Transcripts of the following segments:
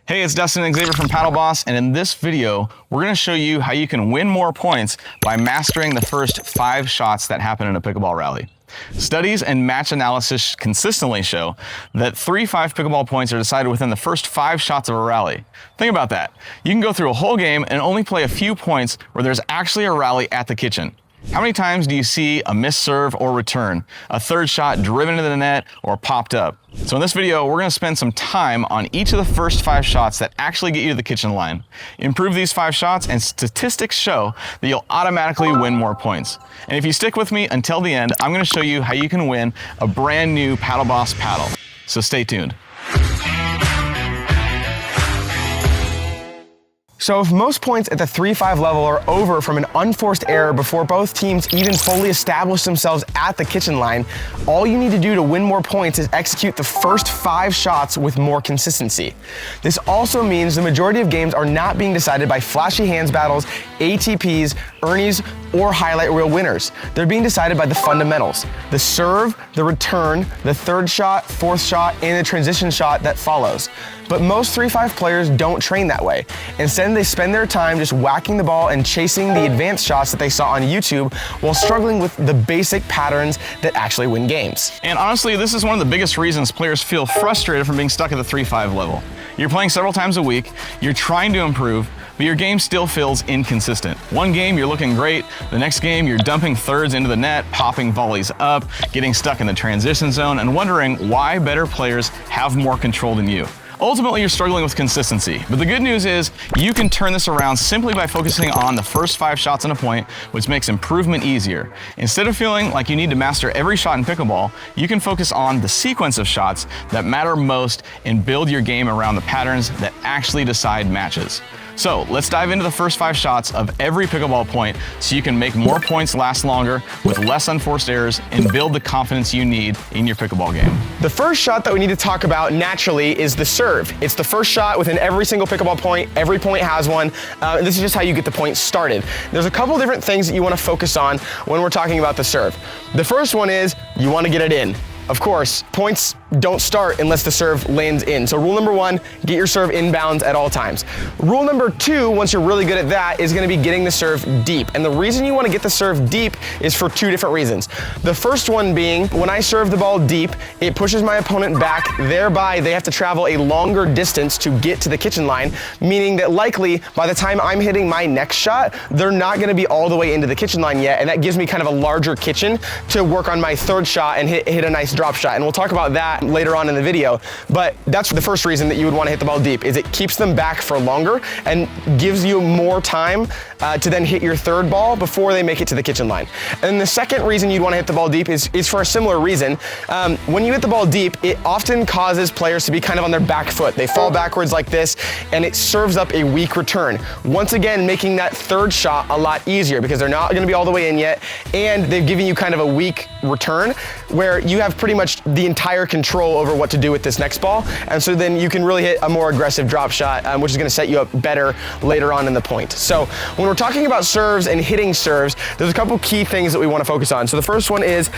Hey, it's Dustin and Xavier from PaddleBoss, and in this video, we're going to show you how you can win more points by mastering the first 5 shots that happen in a pickleball rally. Studies and match analysis consistently show that 3-5 pickleball points are decided within the first 5 shots of a rally. Think about that. You can go through a whole game and only play a few points where there's actually a rally at the kitchen. How many times do you see a missed serve or return, a third shot driven into the net or popped up? So in this video, we're going to spend some time on each of the first 5 shots that actually get you to the kitchen line. Improve these 5 shots and statistics show that you'll automatically win more points. And if you stick with me until the end, I'm going to show you how you can win a brand new PaddleBoss paddle. So stay tuned. So if most points at the 3-5 level are over from an unforced error before both teams even fully establish themselves at the kitchen line, all you need to do to win more points is execute the first 5 shots with more consistency. This also means the majority of games are not being decided by flashy hands battles, ATPs, Ernies, or highlight reel winners. They're being decided by the fundamentals: the serve, the return, the third shot, fourth shot, and the transition shot that follows. But most 3-5 players don't train that way. Instead, they spend their time just whacking the ball and chasing the advanced shots that they saw on YouTube while struggling with the basic patterns that actually win games. And honestly, this is one of the biggest reasons players feel frustrated from being stuck at the 3-5 level. You're playing several times a week, you're trying to improve, but your game still feels inconsistent. One game you're looking great, the next game you're dumping thirds into the net, popping volleys up, getting stuck in the transition zone, and wondering why better players have more control than you. Ultimately, you're struggling with consistency, but the good news is you can turn this around simply by focusing on the first 5 shots in a point, which makes improvement easier. Instead of feeling like you need to master every shot in pickleball, you can focus on the sequence of shots that matter most and build your game around the patterns that actually decide matches. So let's dive into the first 5 shots of every pickleball point so you can make more points last longer with less unforced errors and build the confidence you need in your pickleball game. The first shot that we need to talk about naturally is the serve. It's the first shot within every single pickleball point. Every point has one. This is just how you get the point started. There's a couple different things that you want to focus on when we're talking about the serve. The first one is you want to get it in. Of course, points don't start unless the serve lands in. So rule number 1, get your serve inbounds at all times. Rule number 2, once you're really good at that, is going to be getting the serve deep. And the reason you want to get the serve deep is for 2 different reasons. The first one being, when I serve the ball deep, it pushes my opponent back, thereby they have to travel a longer distance to get to the kitchen line, meaning that likely by the time I'm hitting my next shot, they're not going to be all the way into the kitchen line yet, and that gives me kind of a larger kitchen to work on my third shot and hit a nice drop shot. And we'll talk about that later on in the video, but that's the first reason that you would want to hit the ball deep, is it keeps them back for longer and gives you more time to then hit your third ball before they make it to the kitchen line. And the second reason you'd want to hit the ball deep is for a similar reason. When you hit the ball deep, it often causes players to be kind of on their back foot. They fall backwards like this, and it serves up a weak return. Once again, making that third shot a lot easier because they're not going to be all the way in yet, and they've given you kind of a weak return where you have pretty much the entire control over what to do with this next ball. And so then you can really hit a more aggressive drop shot, which is going to set you up better later on in the point. So when we're talking about serves and hitting serves, there's a couple key things that we want to focus on. So the first one is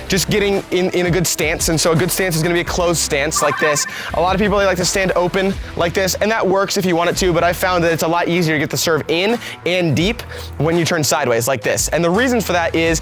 just getting in a good stance. And so a good stance is going to be a closed stance like this. A lot of people, they like to stand open like this, and that works if you want it to, but I found that it's a lot easier to get the serve in and deep when you turn sideways like this. And the reason for that is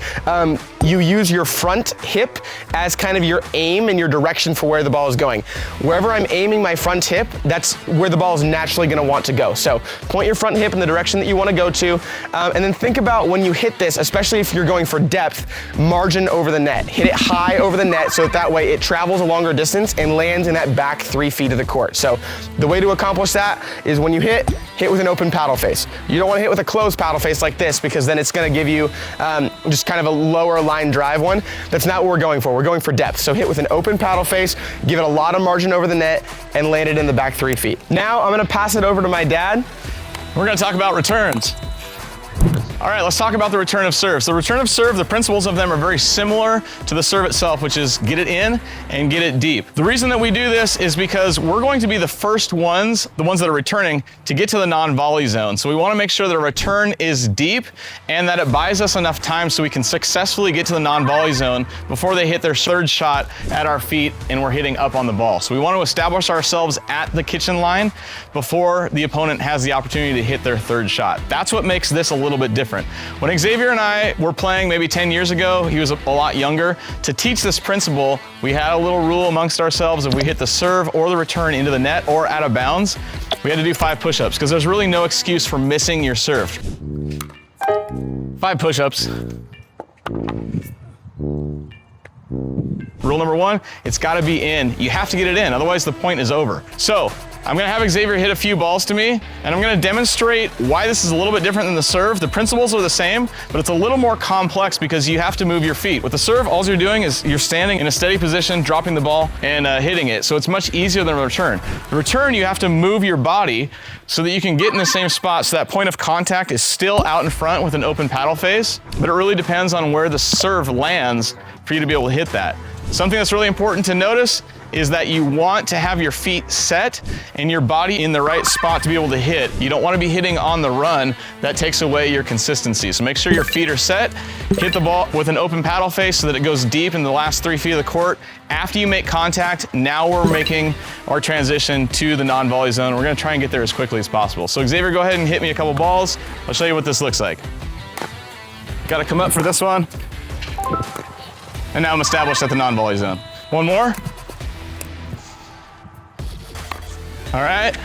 you use your front hip as kind of your aim and your direction for where the ball is going. Wherever I'm aiming my front hip, that's where the ball is naturally going to want to go. So point your front hip in the direction that you want to go to, and then think about when you hit this, especially if you're going for depth, margin over the net. Hit it high over the net so that way it travels a longer distance and lands in that back 3 feet of the court. So the way to accomplish that is when you hit with an open paddle face. You don't want to hit with a closed paddle face like this because then it's going to give you just kind of a lower line drive one. That's not what we're going for. We're going for depth. So hit with an open paddle face, give it a lot of margin over the net, and land it in the back 3 feet. Now I'm going to pass it over to my dad. We're going to talk about returns. All right, let's talk about the return of serve. So the return of serve, the principles of them are very similar to the serve itself, which is get it in and get it deep. The reason that we do this is because we're going to be the first ones, the ones that are returning, to get to the non-volley zone. So we want to make sure the return is deep and that it buys us enough time so we can successfully get to the non-volley zone before they hit their third shot at our feet and we're hitting up on the ball. So we want to establish ourselves at the kitchen line before the opponent has the opportunity to hit their third shot. That's what makes this a little bit different. When Xavier and I were playing maybe 10 years ago, he was a lot younger. To teach this principle, we had a little rule amongst ourselves: if we hit the serve or the return into the net or out of bounds, we had to do 5 push-ups because there's really no excuse for missing your serve. 5 push-ups. Rule number 1, it's gotta be in. You have to get it in, otherwise the point is over. So, I'm gonna have Xavier hit a few balls to me, and I'm gonna demonstrate why this is a little bit different than the serve. The principles are the same, but it's a little more complex because you have to move your feet. With the serve, all you're doing is you're standing in a steady position, dropping the ball, and hitting it. So it's much easier than a return. The return, you have to move your body so that you can get in the same spot, so that point of contact is still out in front with an open paddle face, but it really depends on where the serve lands for you to be able to hit that. Something that's really important to notice is that you want to have your feet set and your body in the right spot to be able to hit. You don't want to be hitting on the run. That takes away your consistency. So make sure your feet are set, hit the ball with an open paddle face so that it goes deep in the last 3 feet of the court. After you make contact, now we're making our transition to the non-volley zone. We're gonna try and get there as quickly as possible. So Xavier, go ahead and hit me a couple balls. I'll show you what this looks like. Gotta come up for this one. And now I'm established at the non-volley zone. One more. All right.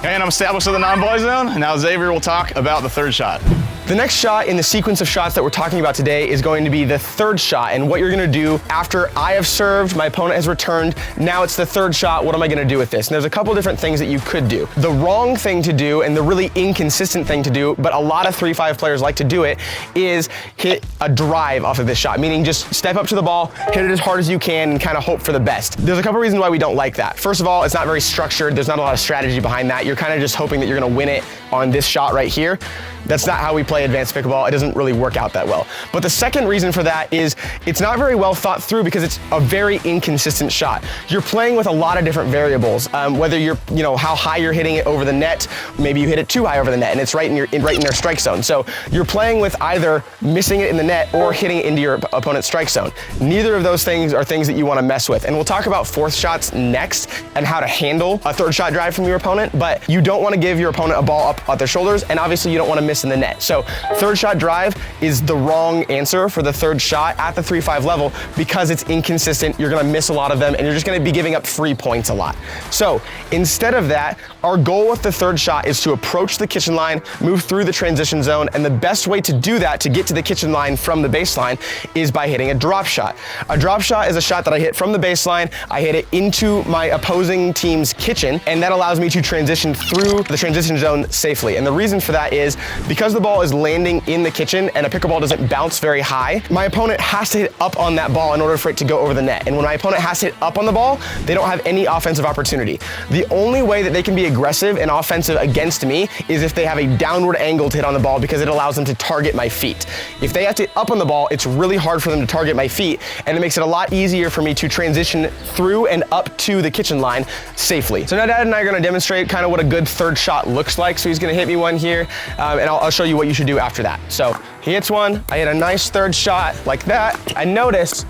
And I'm established at the non-volley zone. And now Xavier will talk about the third shot. The next shot in the sequence of shots that we're talking about today is going to be the third shot, and what you're gonna do after I have served, my opponent has returned, now it's the third shot. What am I gonna do with this? And there's a couple different things that you could do. The wrong thing to do, and the really inconsistent thing to do, but a lot of 3-5 players like to do it, is hit a drive off of this shot, meaning just step up to the ball, hit it as hard as you can, and kind of hope for the best. There's a couple reasons why we don't like that. First of all, it's not very structured. There's not a lot of strategy behind that. You're kind of just hoping that you're gonna win it on this shot right here. That's not how we play advanced pickleball. It doesn't really work out that well. But the second reason for that is it's not very well thought through because it's a very inconsistent shot. You're playing with a lot of different variables, whether you're, how high you're hitting it over the net. Maybe you hit it too high over the net and it's right in their strike zone. So you're playing with either missing it in the net or hitting it into your opponent's strike zone. Neither of those things are things that you want to mess with. And we'll talk about fourth shots next and how to handle a third shot drive from your opponent, but you don't want to give your opponent a ball up at their shoulders, and obviously you don't want to miss in the net. So third shot drive is the wrong answer for the third shot at the 3-5 level because it's inconsistent. You're gonna miss a lot of them and you're just gonna be giving up free points a lot. So instead of that, our goal with the third shot is to approach the kitchen line, move through the transition zone, and the best way to do that, to get to the kitchen line from the baseline, is by hitting a drop shot. A drop shot is a shot that I hit from the baseline, I hit it into my opposing team's kitchen, and that allows me to transition through the transition zone safely. And the reason for that is because the ball is landing in the kitchen and a pickleball doesn't bounce very high, my opponent has to hit up on that ball in order for it to go over the net. And when my opponent has to hit up on the ball, they don't have any offensive opportunity. The only way that they can be aggressive and offensive against me is if they have a downward angle to hit on the ball, because it allows them to target my feet. If they have to hit up on the ball, it's really hard for them to target my feet, and it makes it a lot easier for me to transition through and up to the kitchen line safely. So now Dad and I are gonna demonstrate kind of what a good third shot looks like. So he's gonna hit me one here, and I'll show you what you should do after that. So he hits one, I hit a nice third shot like that. I noticed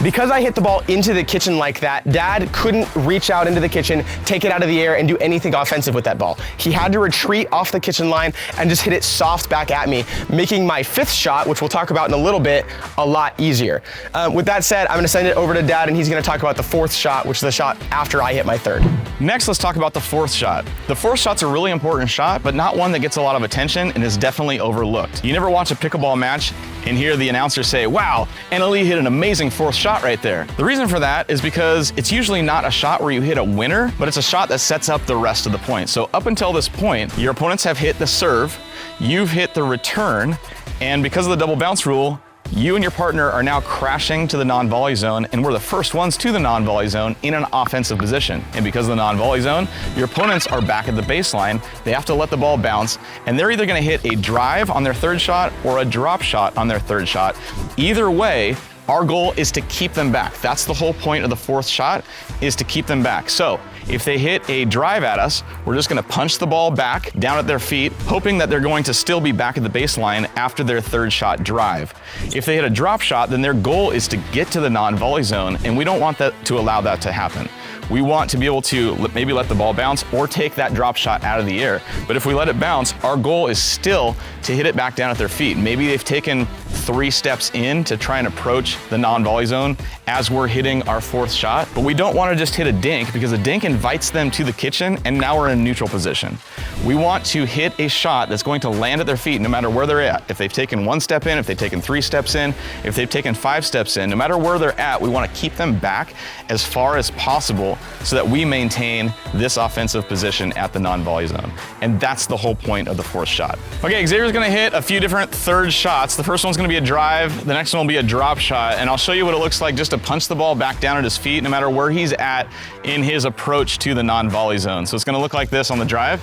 because I hit the ball into the kitchen like that, Dad couldn't reach out into the kitchen, take it out of the air, and do anything offensive with that ball. He had to retreat off the kitchen line and just hit it soft back at me, making my fifth shot, which we'll talk about in a little bit, a lot easier. With that said, I'm gonna send it over to Dad, and he's gonna talk about the fourth shot, which is the shot after I hit my third. Next, let's talk about the fourth shot. The fourth shot's a really important shot, but not one that gets a lot of attention and is definitely overlooked. You never watch a pickleball match and hear the announcer say, "Wow, Annalie hit an amazing fourth shot right there." The reason for that is because it's usually not a shot where you hit a winner, but it's a shot that sets up the rest of the point. So up until this point, your opponents have hit the serve, you've hit the return, and because of the double bounce rule, you and your partner are now crashing to the non-volley zone, and we're the first ones to the non-volley zone in an offensive position. And because of the non-volley zone, your opponents are back at the baseline. They have to let the ball bounce, and they're either gonna hit a drive on their third shot or a drop shot on their third shot. Either way, our goal is to keep them back. That's the whole point of the fourth shot, is to keep them back. So if they hit a drive at us, we're just gonna punch the ball back down at their feet, hoping that they're going to still be back at the baseline after their third shot drive. If they hit a drop shot, then their goal is to get to the non-volley zone, and we don't want that to allow that to happen. We want to be able to maybe let the ball bounce or take that drop shot out of the air. But if we let it bounce, our goal is still to hit it back down at their feet. Maybe they've taken 3 steps in to try and approach the non-volley zone as we're hitting our fourth shot. But we don't want to just hit a dink, because a dink invites them to the kitchen, and now we're in a neutral position. We want to hit a shot that's going to land at their feet no matter where they're at. If they've taken 1 step in, if they've taken 3 steps in, if they've taken 5 steps in, no matter where they're at, we want to keep them back as far as possible so that we maintain this offensive position at the non-volley zone. And that's the whole point of the fourth shot. Okay, Xavier's gonna hit a few different third shots. The first one's gonna be a drive, the next one will be a drop shot, and I'll show you what it looks like just to punch the ball back down at his feet no matter where he's at in his approach to the non-volley zone. So it's gonna look like this on the drive.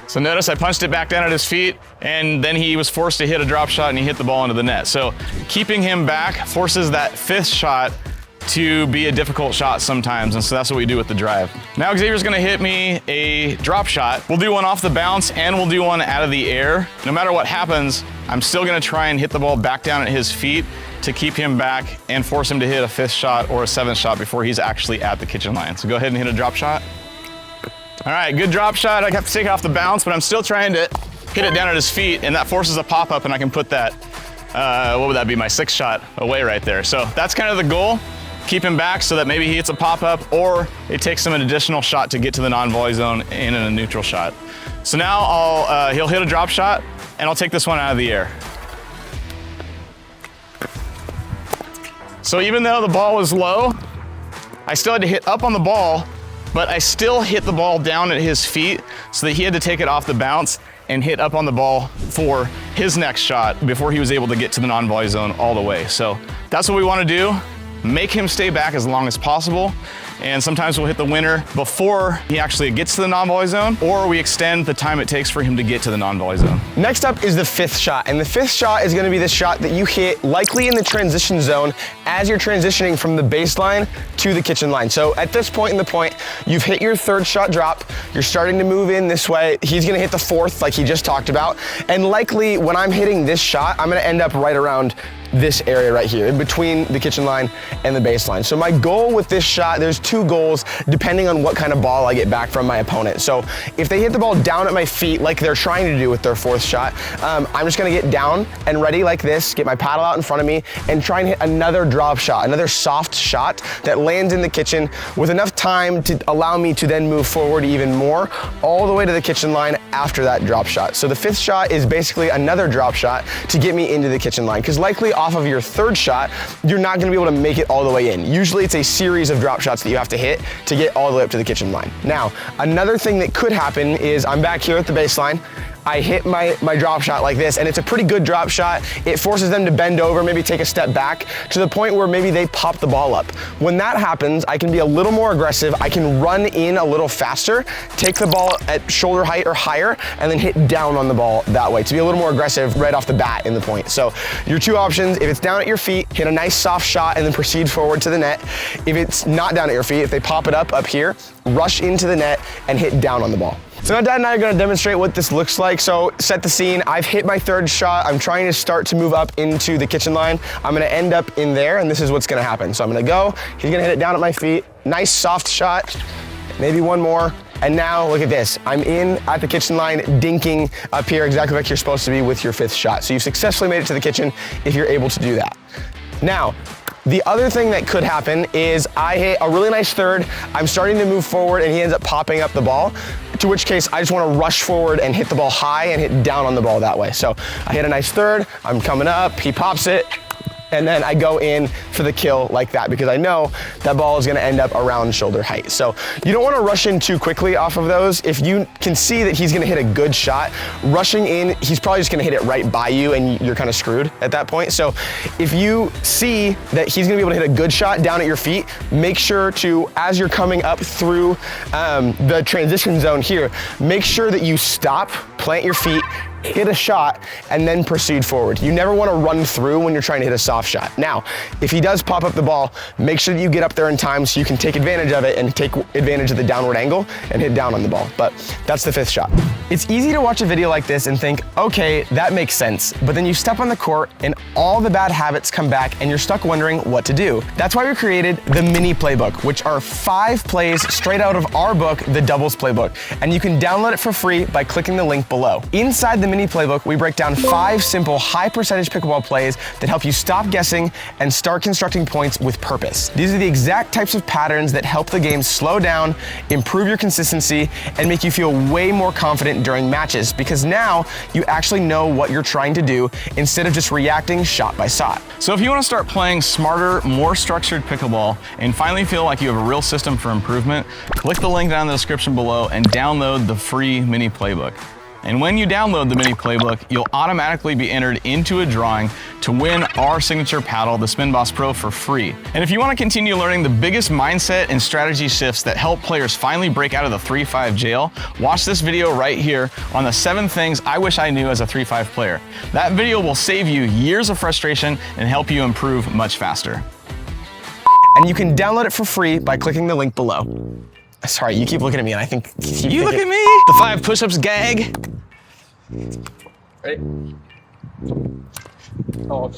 So notice I punched it back down at his feet, and then he was forced to hit a drop shot and he hit the ball into the net. So keeping him back forces that fifth shot to be a difficult shot sometimes, and so that's what we do with the drive. Now Xavier's gonna hit me a drop shot. We'll do one off the bounce and we'll do one out of the air. No matter what happens, I'm still gonna try and hit the ball back down at his feet to keep him back and force him to hit a 5th shot or a 7th shot before he's actually at the kitchen line. So go ahead and hit a drop shot. All right, good drop shot. I have to take it off the bounce, but I'm still trying to hit it down at his feet, and that forces a pop-up, and I can put that, what would that be, my 6th shot away right there. So that's kind of the goal. Keep him back so that maybe he hits a pop-up, or it takes him an additional shot to get to the non-volley zone in a neutral shot. So now he'll hit a drop shot, and I'll take this one out of the air. So even though the ball was low, I still had to hit up on the ball, but I still hit the ball down at his feet so that he had to take it off the bounce and hit up on the ball for his next shot before he was able to get to the non-volley zone all the way. So that's what we want to do. Make him stay back as long as possible. And sometimes we'll hit the winner before he actually gets to the non-volley zone, or we extend the time it takes for him to get to the non-volley zone. Next up is the 5th shot, and the 5th shot is gonna be the shot that you hit likely in the transition zone as you're transitioning from the baseline to the kitchen line. So at this point in the point, you've hit your 3rd shot drop, you're starting to move in this way, he's gonna hit the 4th like he just talked about, and likely when I'm hitting this shot, I'm gonna end up right around this area right here, in between the kitchen line and the baseline. So my goal with this shot, there's 2 goals depending on what kind of ball I get back from my opponent. So if they hit the ball down at my feet like they're trying to do with their 4th shot, I'm just gonna get down and ready like this, get my paddle out in front of me, and try and hit another drop shot, another soft shot that lands in the kitchen with enough time to allow me to then move forward even more, all the way to the kitchen line after that drop shot. So the 5th shot is basically another drop shot to get me into the kitchen line, because likely off of your 3rd shot, you're not gonna be able to make it all the way in. Usually it's a series of drop shots that you have to hit to get all the way up to the kitchen line. Now, another thing that could happen is I'm back here at the baseline, I hit my drop shot like this, and it's a pretty good drop shot. It forces them to bend over, maybe take a step back, to the point where maybe they pop the ball up. When that happens, I can be a little more aggressive, I can run in a little faster, take the ball at shoulder height or higher, and then hit down on the ball that way, to be a little more aggressive right off the bat in the point. So your 2 options, if it's down at your feet, hit a nice soft shot and then proceed forward to the net. If it's not down at your feet, if they pop it up here, rush into the net and hit down on the ball. So now Dad and I are gonna demonstrate what this looks like. So set the scene, I've hit my 3rd shot. I'm trying to start to move up into the kitchen line. I'm gonna end up in there, and this is what's gonna happen. So I'm gonna go, he's gonna hit it down at my feet. Nice soft shot, maybe one more. And now look at this, I'm in at the kitchen line, dinking up here exactly like you're supposed to be with your 5th shot. So you've successfully made it to the kitchen if you're able to do that. Now, the other thing that could happen is I hit a really nice 3rd, I'm starting to move forward, and he ends up popping up the ball, to which case I just want to rush forward and hit the ball high and hit down on the ball that way. So I hit a nice 3rd, I'm coming up, he pops it, and then I go in for the kill like that because I know that ball is gonna end up around shoulder height. So you don't wanna rush in too quickly off of those. If you can see that he's gonna hit a good shot, rushing in, he's probably just gonna hit it right by you and you're kind of screwed at that point. So if you see that he's gonna be able to hit a good shot down at your feet, make sure to, as you're coming up through the transition zone here, make sure that you stop, plant your feet, hit a shot, and then proceed forward. You never want to run through when you're trying to hit a soft shot. Now, if he does pop up the ball, make sure that you get up there in time so you can take advantage of it and take advantage of the downward angle and hit down on the ball. But that's the 5th shot. It's easy to watch a video like this and think, okay, that makes sense. But then you step on the court and all the bad habits come back and you're stuck wondering what to do. That's why we created the mini playbook, which are 5 plays straight out of our book, the Doubles Playbook. And you can download it for free by clicking the link below. Inside the mini playbook, we break down 5 simple high percentage pickleball plays that help you stop guessing and start constructing points with purpose. These are the exact types of patterns that help the game slow down, improve your consistency, and make you feel way more confident during matches because now you actually know what you're trying to do instead of just reacting shot by shot. So if you want to start playing smarter, more structured pickleball and finally feel like you have a real system for improvement, click the link down in the description below and download the free mini playbook. And when you download the mini playbook, you'll automatically be entered into a drawing to win our signature paddle, the Spin Boss Pro, for free. And if you want to continue learning the biggest mindset and strategy shifts that help players finally break out of the 3-5 jail, watch this video right here on the 7 things I wish I knew as a 3-5 player. That video will save you years of frustration and help you improve much faster. And you can download it for free by clicking the link below. Sorry, you keep looking at me and I think You look at me! The 5 push-ups gag. Ready? Oh.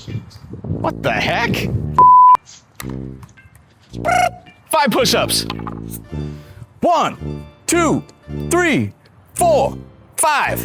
What the heck? 5 push-ups. 1, 2, 3, 4, 5.